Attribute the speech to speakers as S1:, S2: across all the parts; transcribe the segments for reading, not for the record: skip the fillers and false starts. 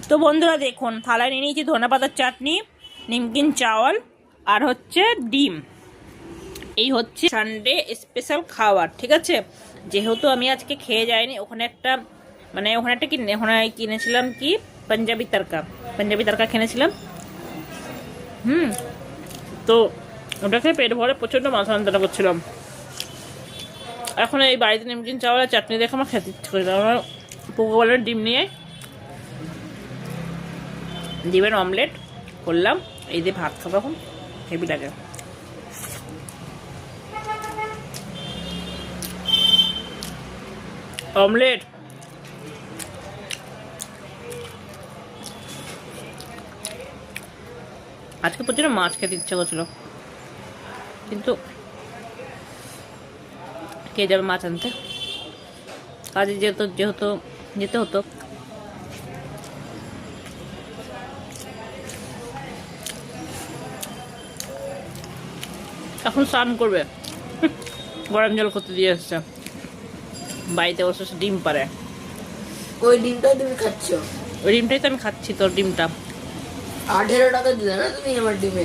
S1: তো বন্ধুরা দেখুন, থালায় নিয়ে নিয়েছি ধনেপাতার চাটনি, নিমকিন চাওয়াল আর হচ্ছে ডিম। এই হচ্ছে সানডে স্পেশাল খাবার, ঠিক আছে। যেহেতু আমি আজকে খেয়ে যাইনি, ওখানে একটা ওখানে কিনেছিলাম কি পাঞ্জাবি তড়কা কিনেছিলাম। তো ওটাকে পেট ভরে প্রচণ্ড মাথা যন্ত্রণা করছিলাম। এখন এই বাড়িতে নিমকিন চাওয়ালের চাটনি দেখে আমার খেতে ইচ্ছে করেছে। আমার পোকোবলের ডিম নিয়ে ডিমের অমলেট করলাম, এই দিয়ে ভাত খাবো এখন, হেভি লাগে। অমলেট আজকে প্রচুর মাছ খেতে ইচ্ছে করছিল, কিন্তু কে যাবে মাছ আনতে, কাজে যেহেতু যেতে হতো। এখন স্নান করবে, গরম জল করতে দিয়ে এসছে, বাড়িতে বসে ডিম পারে।
S2: ওই ডিমটা তুমি খাচ্ছ?
S1: ওই ডিমটাই তো আমি খাচ্ছি, তোর ডিমটা।
S2: 18 টাকা দিলে না তুমি আমার ডিমে?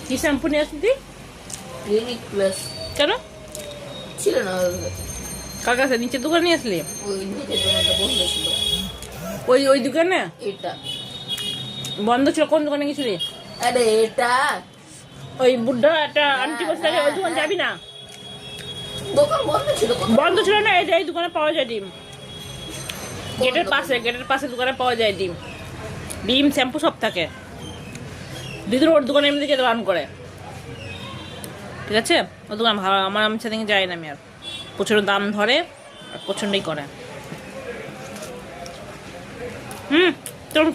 S1: কি শ্যাম্পু নিয়ে আসলি?
S2: Clinic plus.
S1: কেন
S2: ছিল না
S1: কার কাছে? নিচের দোকানে নিয়ে আসলি?
S2: ওই নিচের দোকানটা বন্ধ ছিল।
S1: ওই দোকানে
S2: এটা
S1: বন্ধ ছিল? কোন দোকানে গেছিলি?
S2: আরে এটা
S1: ওই বুদ্ধা একটা আন্টি বসে ওই দোকান যাবি না?
S2: দোকান বন্ধ ছিল।
S1: বন্ধ ছিল না, এই দোকানে পাওয়া যায় ডিম, গেটের পাশে দোকানে পাওয়া যায় ডিম শ্যাম্পু সব থাকে। দিদির ওর দোকানে এমনি যেতে বারণ করে, ঠিক আছে। ও দোকান ভালো, আমি সেদিকে যাই না আমি আর, প্রচুর দাম ধরে আর প্রচণ্ডই করে। তোর